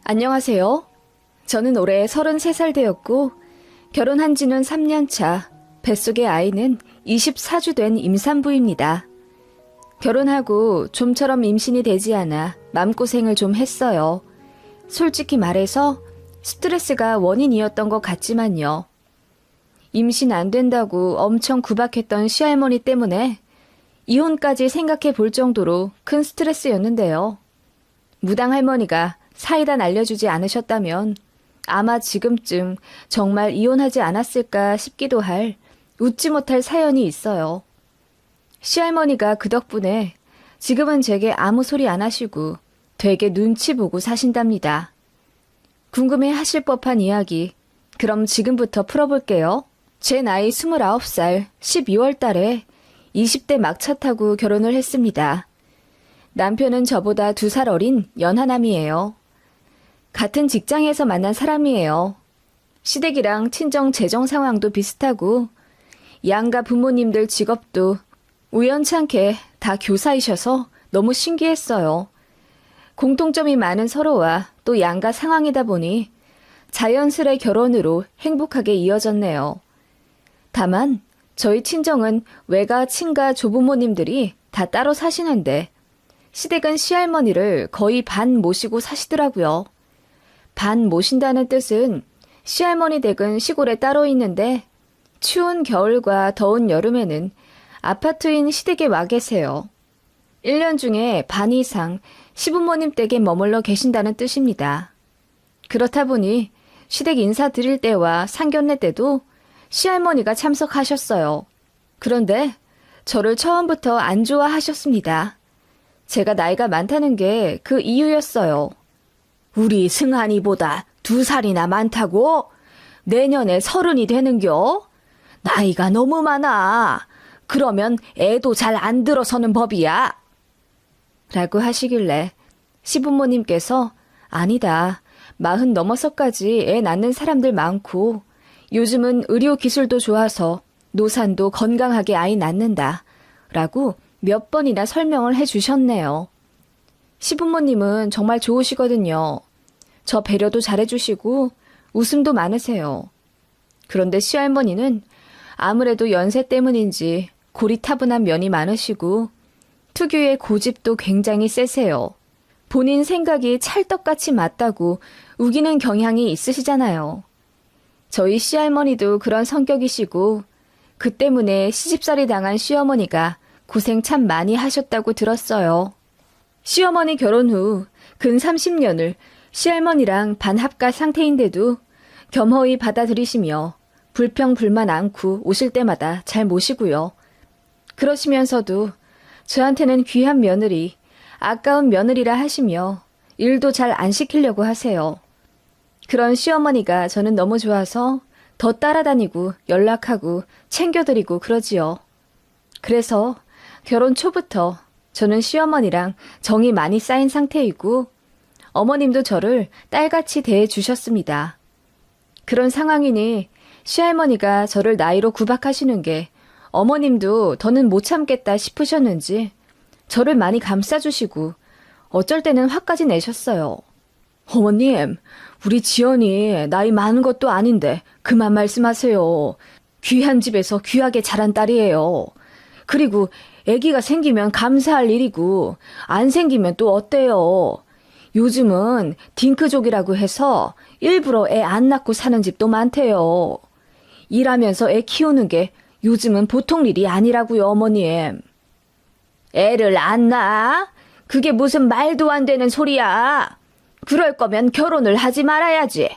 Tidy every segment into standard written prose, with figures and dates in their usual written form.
안녕하세요. 저는 올해 33살 되었고 결혼한 지는 3년 차, 뱃속의 아이는 24주 된 임산부입니다. 결혼하고 좀처럼 임신이 되지 않아 마음고생을 좀 했어요. 솔직히 말해서 스트레스가 원인이었던 것 같지만요. 임신 안 된다고 엄청 구박했던 시할머니 때문에 이혼까지 생각해 볼 정도로 큰 스트레스였는데요. 무당 할머니가 사이다 날려주지 않으셨다면 아마 지금쯤 정말 이혼하지 않았을까 싶기도 할 웃지 못할 사연이 있어요. 시할머니가 그 덕분에 지금은 제게 아무 소리 안 하시고 되게 눈치 보고 사신답니다. 궁금해 하실 법한 이야기, 그럼 지금부터 풀어볼게요. 제 나이 29살 12월 달에 20대 막차 타고 결혼을 했습니다. 남편은 저보다 2살 어린 연하남이에요. 같은 직장에서 만난 사람이에요. 시댁이랑 친정 재정 상황도 비슷하고 양가 부모님들 직업도 우연찮게 다 교사이셔서 너무 신기했어요. 공통점이 많은 서로와 또 양가 상황이다 보니 자연스레 결혼으로 행복하게 이어졌네요. 다만 저희 친정은 외가, 친가, 조부모님들이 다 따로 사시는데 시댁은 시할머니를 거의 반 모시고 사시더라고요. 반 모신다는 뜻은 시할머니 댁은 시골에 따로 있는데 추운 겨울과 더운 여름에는 아파트인 시댁에 와 계세요. 1년 중에 반 이상 시부모님 댁에 머물러 계신다는 뜻입니다. 그렇다 보니 시댁 인사 드릴 때와 상견례 때도 시할머니가 참석하셨어요. 그런데 저를 처음부터 안 좋아하셨습니다. 제가 나이가 많다는 게 그 이유였어요. 우리 승한이보다 2살이나 많다고? 내년에 30이 되는겨? 나이가 너무 많아. 그러면 애도 잘 안 들어서는 법이야. 라고 하시길래 시부모님께서 아니다. 40 넘어서까지 애 낳는 사람들 많고 요즘은 의료 기술도 좋아서 노산도 건강하게 아이 낳는다. 라고 몇 번이나 설명을 해주셨네요. 시부모님은 정말 좋으시거든요. 저 배려도 잘해주시고 웃음도 많으세요. 그런데 시할머니는 아무래도 연세 때문인지 고리타분한 면이 많으시고 특유의 고집도 굉장히 세세요. 본인 생각이 찰떡같이 맞다고 우기는 경향이 있으시잖아요. 저희 시할머니도 그런 성격이시고 그 때문에 시집살이 당한 시어머니가 고생 참 많이 하셨다고 들었어요. 시어머니 결혼 후 근 30년을 시할머니랑 반합가 상태인데도 겸허히 받아들이시며 불평불만 않고 오실 때마다 잘 모시고요. 그러시면서도 저한테는 귀한 며느리, 아까운 며느리라 하시며 일도 잘 안 시키려고 하세요. 그런 시어머니가 저는 너무 좋아서 더 따라다니고 연락하고 챙겨드리고 그러지요. 그래서 결혼 초부터 저는 시어머니랑 정이 많이 쌓인 상태이고 어머님도 저를 딸같이 대해주셨습니다. 그런 상황이니 시할머니가 저를 나이로 구박하시는 게 어머님도 더는 못 참겠다 싶으셨는지 저를 많이 감싸주시고 어쩔 때는 화까지 내셨어요. 어머님, 우리 지연이 나이 많은 것도 아닌데 그만 말씀하세요. 귀한 집에서 귀하게 자란 딸이에요. 그리고 아기가 생기면 감사할 일이고 안 생기면 또 어때요? 요즘은 딩크족이라고 해서 일부러 애 안 낳고 사는 집도 많대요. 일하면서 애 키우는 게 요즘은 보통 일이 아니라고요, 어머님. 애를 안 낳아? 그게 무슨 말도 안 되는 소리야. 그럴 거면 결혼을 하지 말아야지.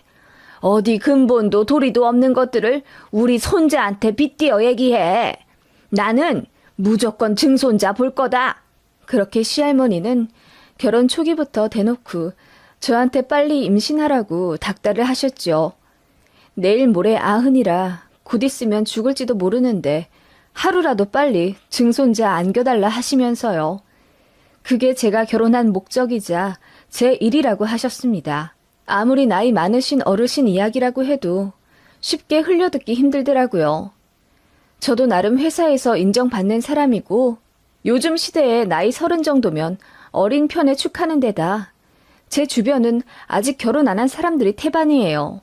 어디 근본도 도리도 없는 것들을 우리 손자한테 빗대어 얘기해. 나는 무조건 증손자 볼 거다. 그렇게 시할머니는 결혼 초기부터 대놓고 저한테 빨리 임신하라고 닥달을 하셨죠. 내일 모레 90이라 곧 있으면 죽을지도 모르는데 하루라도 빨리 증손자 안겨달라 하시면서요. 그게 제가 결혼한 목적이자 제 일이라고 하셨습니다. 아무리 나이 많으신 어르신 이야기라고 해도 쉽게 흘려듣기 힘들더라고요. 저도 나름 회사에서 인정받는 사람이고 요즘 시대에 나이 30 정도면 어린 편에 축하는 데다 제 주변은 아직 결혼 안 한 사람들이 태반이에요.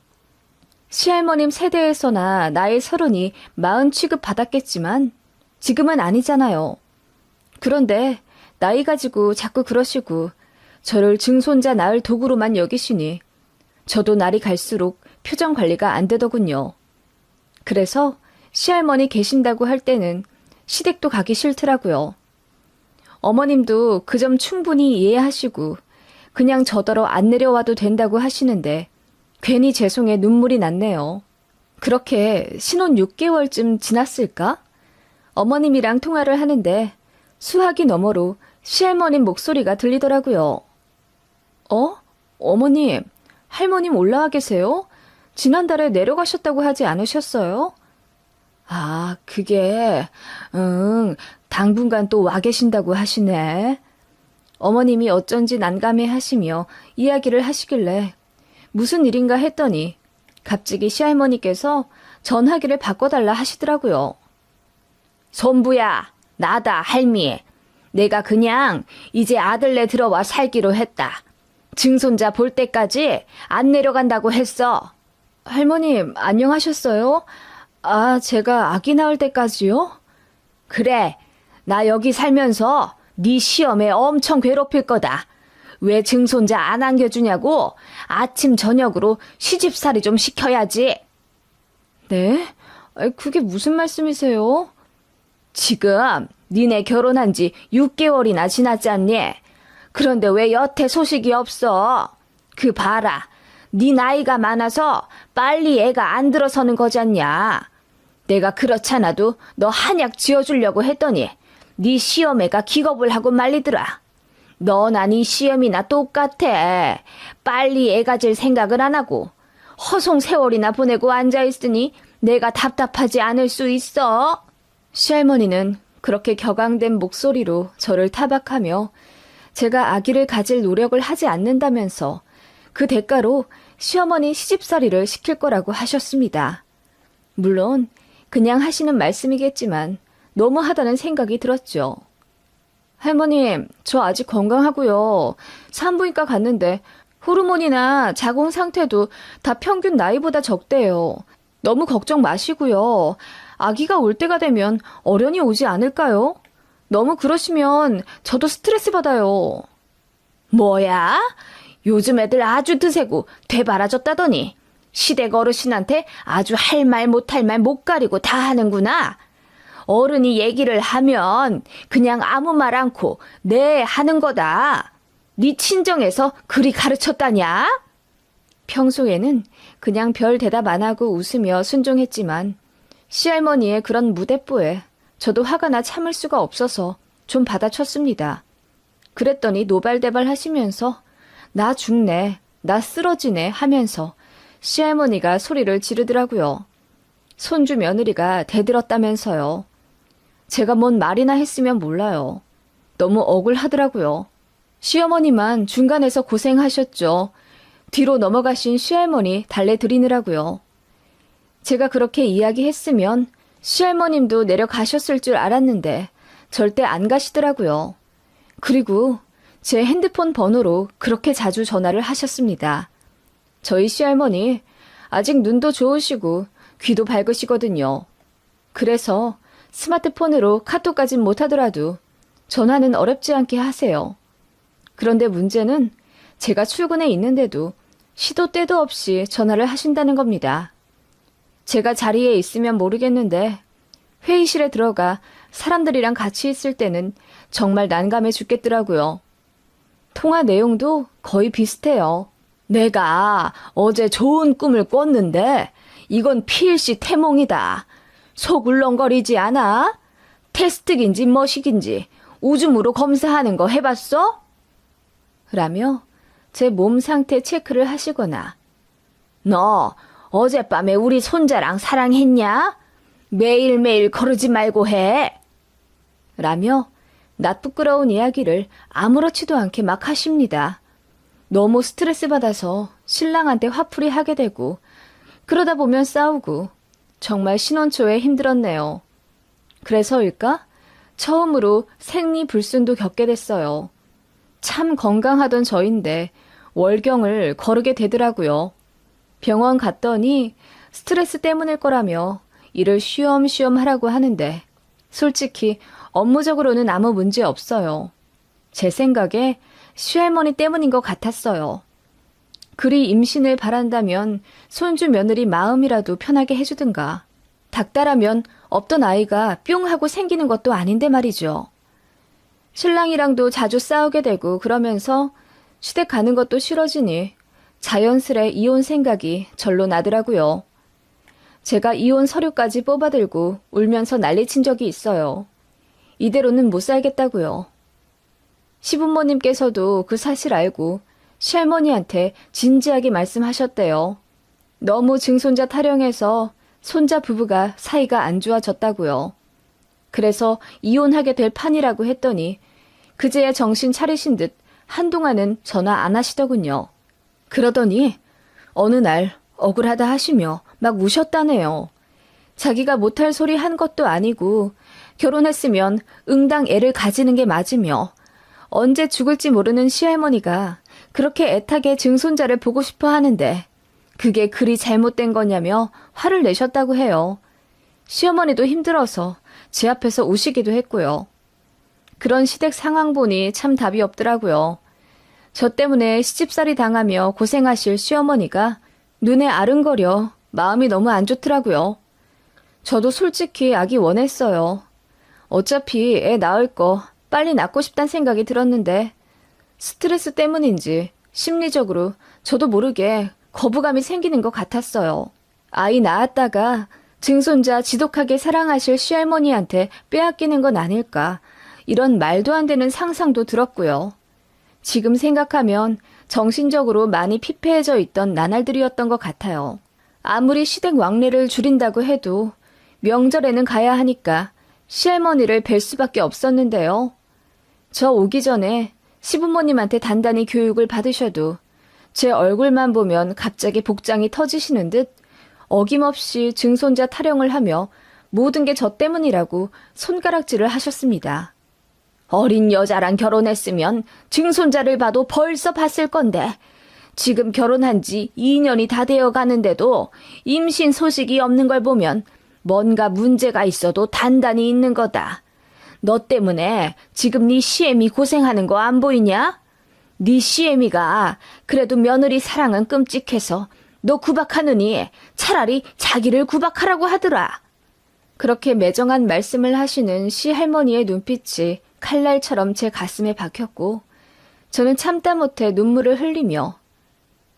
시할머님 세대에서나 나이 30이 40 취급 받았겠지만 지금은 아니잖아요. 그런데 나이 가지고 자꾸 그러시고 저를 증손자 낳을 도구로만 여기시니 저도 날이 갈수록 표정 관리가 안 되더군요. 그래서 시할머니 계신다고 할 때는 시댁도 가기 싫더라고요. 어머님도 그 점 충분히 이해하시고 그냥 저더러 안 내려와도 된다고 하시는데 괜히 죄송해 눈물이 났네요. 그렇게 신혼 6개월쯤 지났을까? 어머님이랑 통화를 하는데 수화기 너머로 시할머님 목소리가 들리더라고요. 어머님, 할머님 올라와 계세요? 지난달에 내려가셨다고 하지 않으셨어요? 아, 그게, 당분간 또 와 계신다고 하시네. 어머님이 어쩐지 난감해 하시며 이야기를 하시길래 무슨 일인가 했더니 갑자기 시할머니께서 전화기를 바꿔달라 하시더라고요. 손부야, 나다, 할미. 내가 그냥 이제 아들네 들어와 살기로 했다. 증손자 볼 때까지 안 내려간다고 했어. 할머님, 안녕하셨어요? 아, 제가 아기 낳을 때까지요? 그래, 나 여기 살면서 네 시험에 엄청 괴롭힐 거다. 왜 증손자 안 안겨주냐고 아침 저녁으로 시집살이 좀 시켜야지. 네? 그게 무슨 말씀이세요? 지금 니네 결혼한 지 6개월이나 지났지 않니? 그런데 왜 여태 소식이 없어? 그 봐라. 네 나이가 많아서 빨리 애가 안 들어서는 거잖냐. 내가 그렇잖아도 너 한약 지어주려고 했더니 네 시어매가 기겁을 하고 말리더라. 너나 네 시어미나 똑같아. 빨리 애 가질 생각을 안 하고 허송 세월이나 보내고 앉아있으니 내가 답답하지 않을 수 있어. 시할머니는 그렇게 격앙된 목소리로 저를 타박하며 제가 아기를 가질 노력을 하지 않는다면서 그 대가로 시어머니 시집살이를 시킬 거라고 하셨습니다. 물론 그냥 하시는 말씀이겠지만 너무하다는 생각이 들었죠. 할머님, 저 아직 건강하고요. 산부인과 갔는데 호르몬이나 자궁 상태도 다 평균 나이보다 적대요. 너무 걱정 마시고요. 아기가 올 때가 되면 어련히 오지 않을까요? 너무 그러시면 저도 스트레스 받아요. 뭐야? 요즘 애들 아주 드세고 되바라졌다더니 시댁 어르신한테 아주 할 말 못할 말 못 가리고 다 하는구나. 어른이 얘기를 하면 그냥 아무 말 않고 네 하는 거다. 네 친정에서 그리 가르쳤다냐? 평소에는 그냥 별 대답 안 하고 웃으며 순종했지만 시할머니의 그런 무대뽀에 저도 화가 나 참을 수가 없어서 좀 받아쳤습니다. 그랬더니 노발대발 하시면서 나 죽네, 나 쓰러지네 하면서 시할머니가 소리를 지르더라고요. 손주 며느리가 대들었다면서요. 제가 뭔 말이나 했으면 몰라요. 너무 억울하더라고요. 시어머니만 중간에서 고생하셨죠. 뒤로 넘어가신 시할머니 달래드리느라고요. 제가 그렇게 이야기했으면 시할머님도 내려가셨을 줄 알았는데 절대 안 가시더라고요. 그리고 제 핸드폰 번호로 그렇게 자주 전화를 하셨습니다. 저희 시할머니 아직 눈도 좋으시고 귀도 밝으시거든요. 그래서 스마트폰으로 카톡까진 못하더라도 전화는 어렵지 않게 하세요. 그런데 문제는 제가 출근해 있는데도 시도 때도 없이 전화를 하신다는 겁니다. 제가 자리에 있으면 모르겠는데 회의실에 들어가 사람들이랑 같이 있을 때는 정말 난감해 죽겠더라고요. 통화 내용도 거의 비슷해요. 내가 어제 좋은 꿈을 꿨는데 이건 필시 태몽이다. 속 울렁거리지 않아? 테스트긴지 뭐시긴지 우줌으로 검사하는 거 해봤어? 라며 제 몸 상태 체크를 하시거나 너 어젯밤에 우리 손자랑 사랑했냐? 매일매일 거르지 말고 해. 라며 낯부끄러운 이야기를 아무렇지도 않게 막 하십니다. 너무 스트레스 받아서 신랑한테 화풀이 하게 되고 그러다 보면 싸우고 정말 신혼 초에 힘들었네요. 그래서일까? 처음으로 생리불순도 겪게 됐어요. 참 건강하던 저인데 월경을 거르게 되더라고요. 병원 갔더니 스트레스 때문일 거라며 일을 쉬엄쉬엄 하라고 하는데 솔직히 업무적으로는 아무 문제 없어요. 제 생각에 시할머니 때문인 것 같았어요. 그리 임신을 바란다면 손주 며느리 마음이라도 편하게 해주든가. 닥달하면 없던 아이가 뿅 하고 생기는 것도 아닌데 말이죠. 신랑이랑도 자주 싸우게 되고 그러면서 시댁 가는 것도 싫어지니 자연스레 이혼 생각이 절로 나더라고요. 제가 이혼 서류까지 뽑아들고 울면서 난리친 적이 있어요. 이대로는 못 살겠다고요. 시부모님께서도 그 사실 알고 시할머니한테 진지하게 말씀하셨대요. 너무 증손자 타령해서 손자 부부가 사이가 안 좋아졌다고요. 그래서 이혼하게 될 판이라고 했더니 그제야 정신 차리신 듯 한동안은 전화 안 하시더군요. 그러더니 어느 날 억울하다 하시며 막 우셨다네요. 자기가 못할 소리 한 것도 아니고 결혼했으면 응당 애를 가지는 게 맞으며 언제 죽을지 모르는 시할머니가 그렇게 애타게 증손자를 보고 싶어 하는데 그게 그리 잘못된 거냐며 화를 내셨다고 해요. 시어머니도 힘들어서 제 앞에서 우시기도 했고요. 그런 시댁 상황 보니 참 답이 없더라고요. 저 때문에 시집살이 당하며 고생하실 시어머니가 눈에 아른거려 마음이 너무 안 좋더라고요. 저도 솔직히 아기 원했어요. 어차피 애 낳을 거 빨리 낳고 싶단 생각이 들었는데 스트레스 때문인지 심리적으로 저도 모르게 거부감이 생기는 것 같았어요. 아이 낳았다가 증손자 지독하게 사랑하실 시할머니한테 빼앗기는 건 아닐까 이런 말도 안 되는 상상도 들었고요. 지금 생각하면 정신적으로 많이 피폐해져 있던 나날들이었던 것 같아요. 아무리 시댁 왕래를 줄인다고 해도 명절에는 가야 하니까 시할머니를 뵐 수밖에 없었는데요. 저 오기 전에 시부모님한테 단단히 교육을 받으셔도 제 얼굴만 보면 갑자기 복장이 터지시는 듯 어김없이 증손자 타령을 하며 모든 게 저 때문이라고 손가락질을 하셨습니다. 어린 여자랑 결혼했으면 증손자를 봐도 벌써 봤을 건데 지금 결혼한 지 2년이 다 되어 가는데도 임신 소식이 없는 걸 보면 뭔가 문제가 있어도 단단히 있는 거다. 너 때문에 지금 네 시애미 고생하는 거 안 보이냐? 네 시애미가 그래도 며느리 사랑은 끔찍해서 너 구박하느니 차라리 자기를 구박하라고 하더라. 그렇게 매정한 말씀을 하시는 시할머니의 눈빛이 칼날처럼 제 가슴에 박혔고 저는 참다 못해 눈물을 흘리며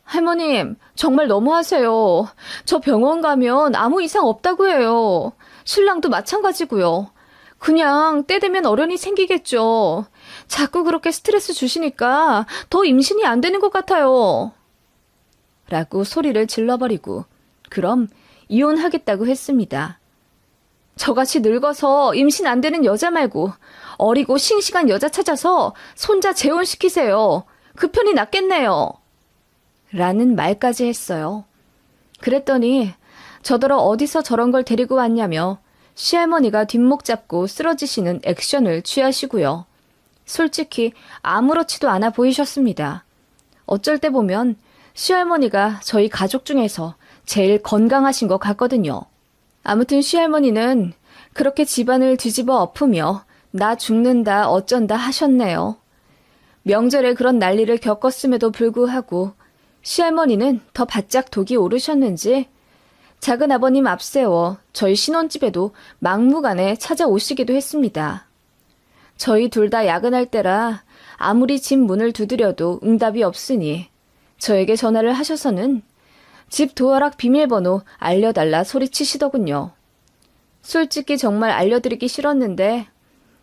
할머님, 정말 너무하세요. 저 병원 가면 아무 이상 없다고 해요. 신랑도 마찬가지고요. 그냥 때 되면 어련히 생기겠죠. 자꾸 그렇게 스트레스 주시니까 더 임신이 안 되는 것 같아요. 라고 소리를 질러버리고 그럼 이혼하겠다고 했습니다. 저같이 늙어서 임신 안 되는 여자 말고 어리고 싱싱한 여자 찾아서 손자 재혼시키세요. 그 편이 낫겠네요. 라는 말까지 했어요. 그랬더니 저더러 어디서 저런 걸 데리고 왔냐며 시할머니가 뒷목 잡고 쓰러지시는 액션을 취하시고요. 솔직히 아무렇지도 않아 보이셨습니다. 어쩔 때 보면 시할머니가 저희 가족 중에서 제일 건강하신 것 같거든요. 아무튼 시할머니는 그렇게 집안을 뒤집어 엎으며 나 죽는다 어쩐다 하셨네요. 명절에 그런 난리를 겪었음에도 불구하고 시할머니는 더 바짝 독이 오르셨는지 작은 아버님 앞세워 저희 신혼집에도 막무가내 찾아오시기도 했습니다. 저희 둘 다 야근할 때라 아무리 집 문을 두드려도 응답이 없으니 저에게 전화를 하셔서는 집 도어락 비밀번호 알려달라 소리치시더군요. 솔직히 정말 알려드리기 싫었는데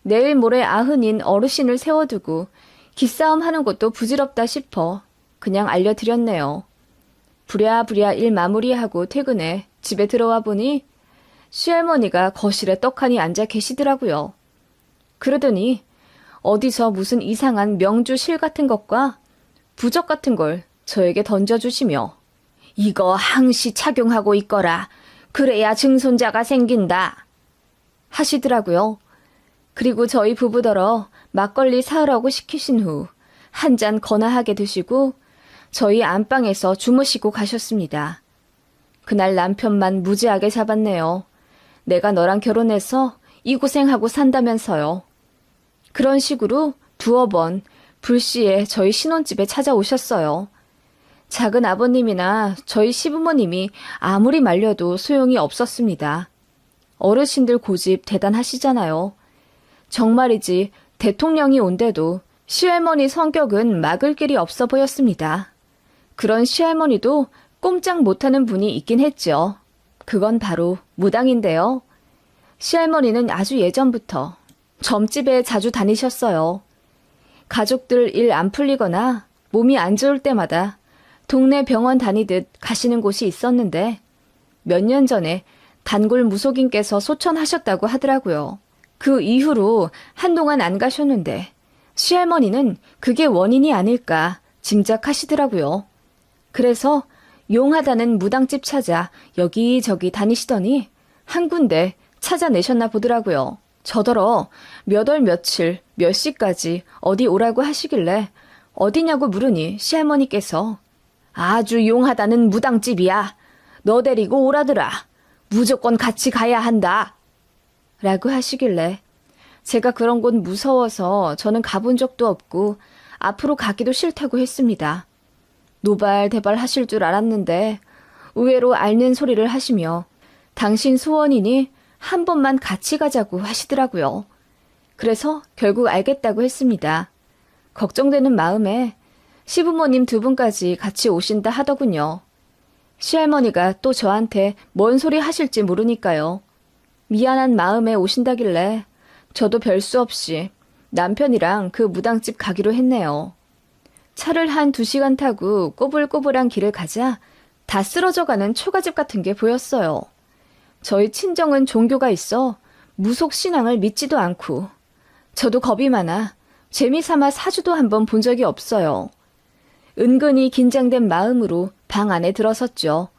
내일 모레 아흔인 어르신을 세워두고 기싸움 하는 것도 부질없다 싶어 그냥 알려드렸네요. 부랴부랴 일 마무리하고 퇴근해 집에 들어와 보니 시할머니가 거실에 떡하니 앉아 계시더라고요. 그러더니 어디서 무슨 이상한 명주 실 같은 것과 부적 같은 걸 저에게 던져주시며 이거 항시 착용하고 있거라. 그래야 증손자가 생긴다. 하시더라고요. 그리고 저희 부부더러 막걸리 사으라고 시키신 후 한 잔 거나하게 드시고 저희 안방에서 주무시고 가셨습니다. 그날 남편만 무지하게 잡았네요. 내가 너랑 결혼해서 이 고생하고 산다면서요. 그런 식으로 두어 번 불시에 저희 신혼집에 찾아오셨어요. 작은 아버님이나 저희 시부모님이 아무리 말려도 소용이 없었습니다. 어르신들 고집 대단하시잖아요. 정말이지 대통령이 온데도 시할머니 성격은 막을 길이 없어 보였습니다. 그런 시할머니도 꼼짝 못하는 분이 있긴 했죠. 그건 바로 무당인데요. 시할머니는 아주 예전부터 점집에 자주 다니셨어요. 가족들 일 안 풀리거나 몸이 안 좋을 때마다 동네 병원 다니듯 가시는 곳이 있었는데 몇 년 전에 단골 무속인께서 소천하셨다고 하더라고요. 그 이후로 한동안 안 가셨는데 시할머니는 그게 원인이 아닐까 짐작하시더라고요. 그래서 용하다는 무당집 찾아 여기저기 다니시더니 한 군데 찾아내셨나 보더라고요. 저더러 몇 월 며칠 몇 시까지 어디 오라고 하시길래 어디냐고 물으니 시할머니께서 아주 용하다는 무당집이야. 너 데리고 오라더라. 무조건 같이 가야 한다. 라고 하시길래 제가 그런 곳 무서워서 저는 가본 적도 없고 앞으로 가기도 싫다고 했습니다. 노발대발 하실 줄 알았는데 의외로 앓는 소리를 하시며 당신 소원이니 한 번만 같이 가자고 하시더라고요. 그래서 결국 알겠다고 했습니다. 걱정되는 마음에 시부모님 두 분까지 같이 오신다 하더군요. 시할머니가 또 저한테 뭔 소리 하실지 모르니까요. 미안한 마음에 오신다길래 저도 별 수 없이 남편이랑 그 무당집 가기로 했네요. 차를 한 2시간 타고 꼬불꼬불한 길을 가자 다 쓰러져가는 초가집 같은 게 보였어요. 저희 친정은 종교가 있어 무속 신앙을 믿지도 않고 저도 겁이 많아 재미삼아 사주도 한번 본 적이 없어요. 은근히 긴장된 마음으로 방 안에 들어섰죠.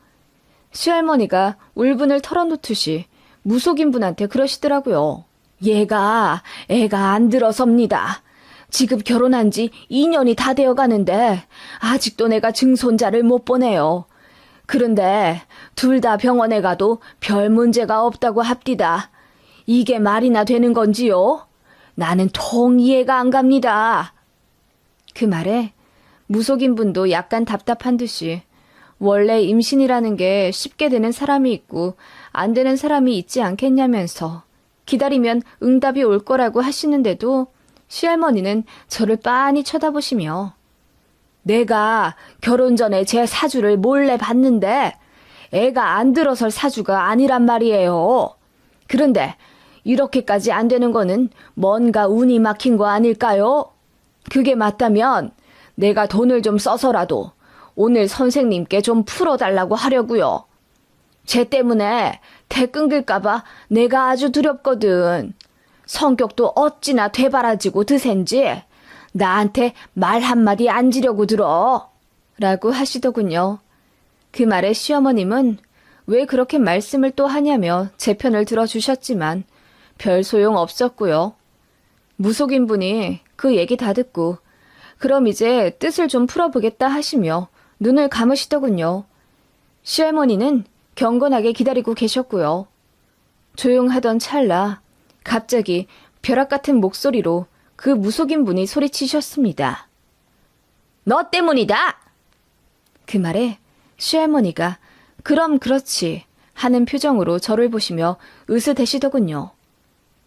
시할머니가 울분을 털어놓듯이 무속인 분한테 그러시더라고요. 얘가 애가 안 들어섭니다. 지금 결혼한 지 2년이 다 되어 가는데 아직도 내가 증손자를 못 보내요. 그런데 둘 다 병원에 가도 별 문제가 없다고 합디다. 이게 말이나 되는 건지요? 나는 통 이해가 안 갑니다. 그 말에 무속인 분도 약간 답답한 듯이 원래 임신이라는 게 쉽게 되는 사람이 있고 안 되는 사람이 있지 않겠냐면서 기다리면 응답이 올 거라고 하시는데도 시할머니는 저를 빤히 쳐다보시며 내가 결혼 전에 제 사주를 몰래 봤는데 애가 안 들어설 사주가 아니란 말이에요. 그런데 이렇게까지 안 되는 거는 뭔가 운이 막힌 거 아닐까요? 그게 맞다면 내가 돈을 좀 써서라도 오늘 선생님께 좀 풀어달라고 하려고요. 쟤 때문에 대 끊길까봐 내가 아주 두렵거든. 성격도 어찌나 되바라지고 드센지 나한테 말 한마디 안 지려고 들어. 라고 하시더군요. 그 말에 시어머님은 왜 그렇게 말씀을 또 하냐며 제 편을 들어주셨지만 별 소용 없었고요. 무속인 분이 그 얘기 다 듣고 그럼 이제 뜻을 좀 풀어보겠다 하시며 눈을 감으시더군요. 시할머니는 경건하게 기다리고 계셨고요. 조용하던 찰나 갑자기 벼락 같은 목소리로 그 무속인 분이 소리치셨습니다. 너 때문이다! 그 말에 시할머니가 그럼 그렇지 하는 표정으로 저를 보시며 으스대시더군요.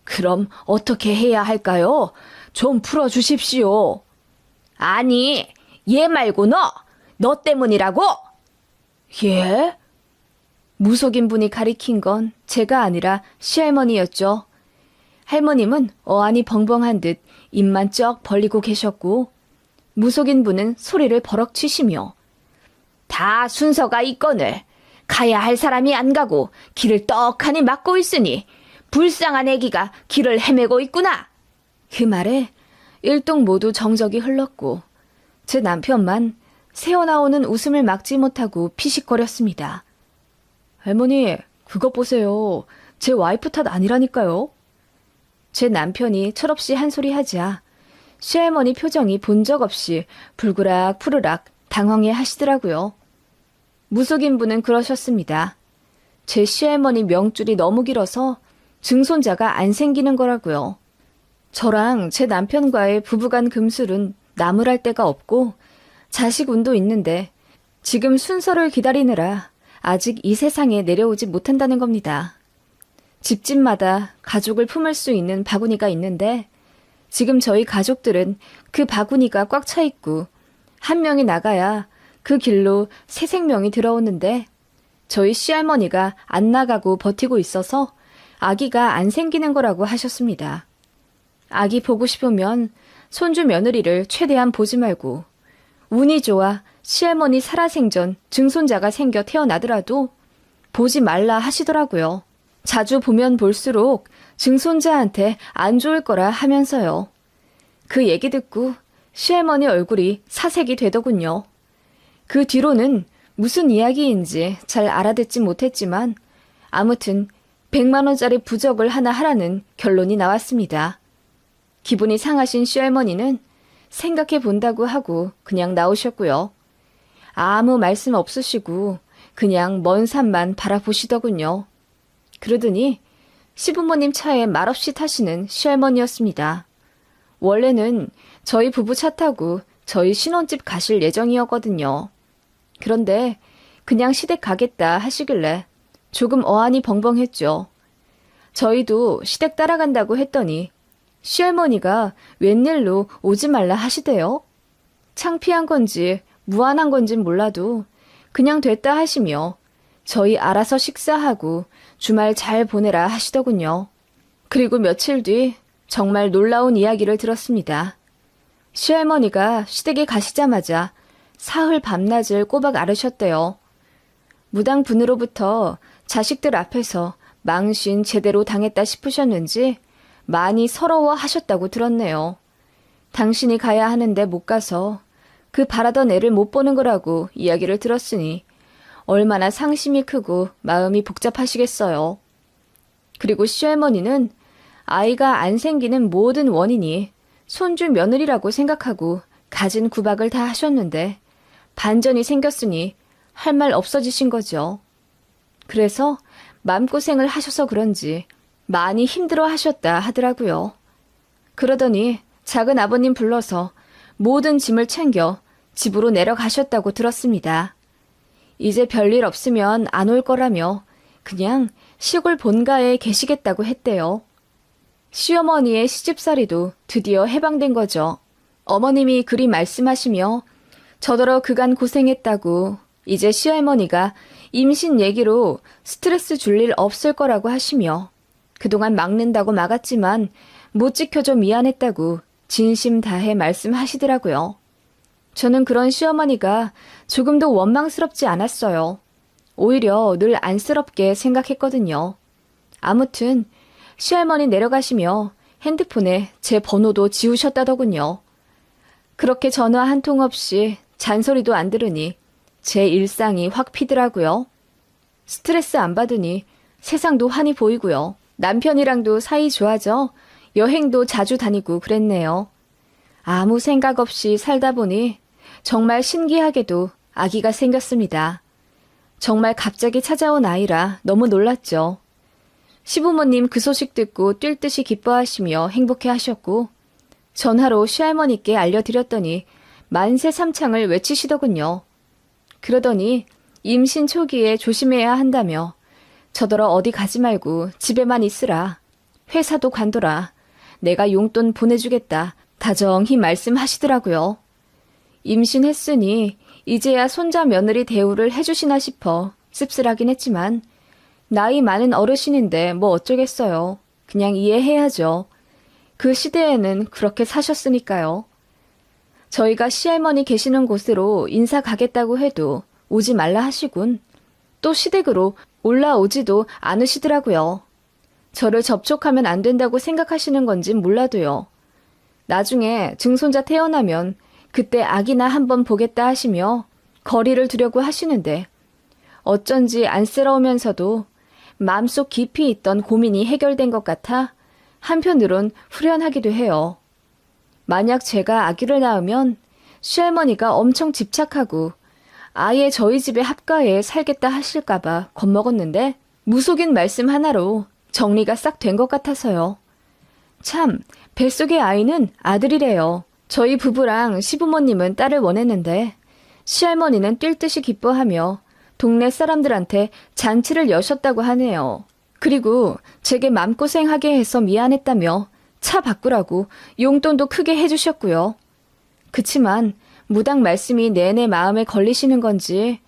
그럼 어떻게 해야 할까요? 좀 풀어주십시오. 아니, 얘 말고 너 때문이라고? 예? 무속인 분이 가리킨 건 제가 아니라 시할머니였죠. 할머님은 어안이 벙벙한 듯 입만 쩍 벌리고 계셨고 무속인 분은 소리를 버럭 치시며 다 순서가 있거늘 가야 할 사람이 안 가고 길을 떡하니 막고 있으니 불쌍한 애기가 길을 헤매고 있구나. 그 말에 일동 모두 정적이 흘렀고 제 남편만 새어나오는 웃음을 막지 못하고 피식거렸습니다. 할머니, 그것 보세요. 제 와이프 탓 아니라니까요. 제 남편이 철없이 한 소리 하자 시할머니 표정이 본 적 없이 불그락 푸르락 당황해 하시더라고요. 무속인분은 그러셨습니다. 제 시할머니 명줄이 너무 길어서 증손자가 안 생기는 거라고요. 저랑 제 남편과의 부부간 금술은 나무랄 데가 없고 자식 운도 있는데 지금 순서를 기다리느라 아직 이 세상에 내려오지 못한다는 겁니다. 집집마다 가족을 품을 수 있는 바구니가 있는데 지금 저희 가족들은 그 바구니가 꽉 차 있고 한 명이 나가야 그 길로 새 생명이 들어오는데 저희 시할머니가 안 나가고 버티고 있어서 아기가 안 생기는 거라고 하셨습니다. 아기 보고 싶으면 손주 며느리를 최대한 보지 말고 운이 좋아 시할머니 살아생전 증손자가 생겨 태어나더라도 보지 말라 하시더라고요. 자주 보면 볼수록 증손자한테 안 좋을 거라 하면서요. 그 얘기 듣고 시할머니 얼굴이 사색이 되더군요. 그 뒤로는 무슨 이야기인지 잘 알아듣지 못했지만 아무튼 100만 원짜리 부적을 하나 하라는 결론이 나왔습니다. 기분이 상하신 시할머니는 생각해 본다고 하고 그냥 나오셨고요. 아무 말씀 없으시고 그냥 먼 산만 바라보시더군요. 그러더니 시부모님 차에 말없이 타시는 시할머니였습니다. 원래는 저희 부부 차 타고 저희 신혼집 가실 예정이었거든요. 그런데 그냥 시댁 가겠다 하시길래 조금 어안이 벙벙했죠. 저희도 시댁 따라간다고 했더니 시할머니가 웬일로 오지 말라 하시대요. 창피한 건지 무안한 건진 몰라도 그냥 됐다 하시며 저희 알아서 식사하고 주말 잘 보내라 하시더군요. 그리고 며칠 뒤 정말 놀라운 이야기를 들었습니다. 시할머니가 시댁에 가시자마자 사흘 밤낮을 꼬박 앓으셨대요. 무당분으로부터 자식들 앞에서 망신 제대로 당했다 싶으셨는지 많이 서러워 하셨다고 들었네요. 당신이 가야 하는데 못 가서 그 바라던 애를 못 보는 거라고 이야기를 들었으니 얼마나 상심이 크고 마음이 복잡하시겠어요. 그리고 시할머니는 아이가 안 생기는 모든 원인이 손주 며느리라고 생각하고 가진 구박을 다 하셨는데 반전이 생겼으니 할 말 없어지신 거죠. 그래서 마음고생을 하셔서 그런지 많이 힘들어 하셨다 하더라고요. 그러더니 작은 아버님 불러서 모든 짐을 챙겨 집으로 내려가셨다고 들었습니다. 이제 별일 없으면 안 올 거라며 그냥 시골 본가에 계시겠다고 했대요. 시어머니의 시집살이도 드디어 해방된 거죠. 어머님이 그리 말씀하시며 저더러 그간 고생했다고 이제 시할머니가 임신 얘기로 스트레스 줄 일 없을 거라고 하시며 그동안 막는다고 막았지만 못 지켜줘 미안했다고 진심 다해 말씀하시더라고요. 저는 그런 시어머니가 조금도 원망스럽지 않았어요. 오히려 늘 안쓰럽게 생각했거든요. 아무튼 시할머니 내려가시며 핸드폰에 제 번호도 지우셨다더군요. 그렇게 전화 한 통 없이 잔소리도 안 들으니 제 일상이 확 피더라고요. 스트레스 안 받으니 세상도 환히 보이고요. 남편이랑도 사이 좋아져 여행도 자주 다니고 그랬네요. 아무 생각 없이 살다 보니 정말 신기하게도 아기가 생겼습니다. 정말 갑자기 찾아온 아이라 너무 놀랐죠. 시부모님 그 소식 듣고 뛸 듯이 기뻐하시며 행복해 하셨고 전화로 시할머니께 알려드렸더니 만세 삼창을 외치시더군요. 그러더니 임신 초기에 조심해야 한다며 저더러 어디 가지 말고 집에만 있으라. 회사도 관둬라. 내가 용돈 보내주겠다. 다정히 말씀하시더라고요. 임신했으니 이제야 손자 며느리 대우를 해주시나 싶어 씁쓸하긴 했지만 나이 많은 어르신인데 뭐 어쩌겠어요. 그냥 이해해야죠. 그 시대에는 그렇게 사셨으니까요. 저희가 시할머니 계시는 곳으로 인사 가겠다고 해도 오지 말라 하시군. 또 시댁으로 올라오지도 않으시더라고요. 저를 접촉하면 안 된다고 생각하시는 건진 몰라도요. 나중에 증손자 태어나면 그때 아기나 한번 보겠다 하시며 거리를 두려고 하시는데 어쩐지 안쓰러우면서도 마음속 깊이 있던 고민이 해결된 것 같아 한편으론 후련하기도 해요. 만약 제가 아기를 낳으면 시할머니가 엄청 집착하고 아예 저희 집에 합가해 살겠다 하실까봐 겁먹었는데 무속인 말씀 하나로 정리가 싹 된 것 같아서요. 참, 뱃속의 아이는 아들이래요. 저희 부부랑 시부모님은 딸을 원했는데 시할머니는 뛸 듯이 기뻐하며 동네 사람들한테 잔치를 여셨다고 하네요. 그리고 제게 맘고생하게 해서 미안했다며 차 바꾸라고 용돈도 크게 해주셨고요. 그치만 무당 말씀이 내내 마음에 걸리시는 건지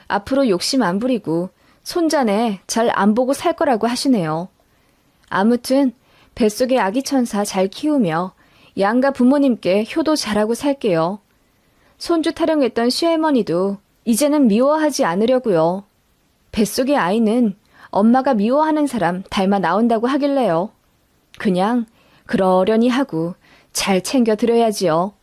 앞으로 욕심 안 부리고 손자네 잘 안 보고 살 거라고 하시네요. 아무튼 뱃속의 아기 천사 잘 키우며 양가 부모님께 효도 잘하고 살게요. 손주 타령했던 시할머니도 이제는 미워하지 않으려고요. 뱃속의 아이는 엄마가 미워하는 사람 닮아 나온다고 하길래요. 그냥 그러려니 하고 잘 챙겨 드려야지요.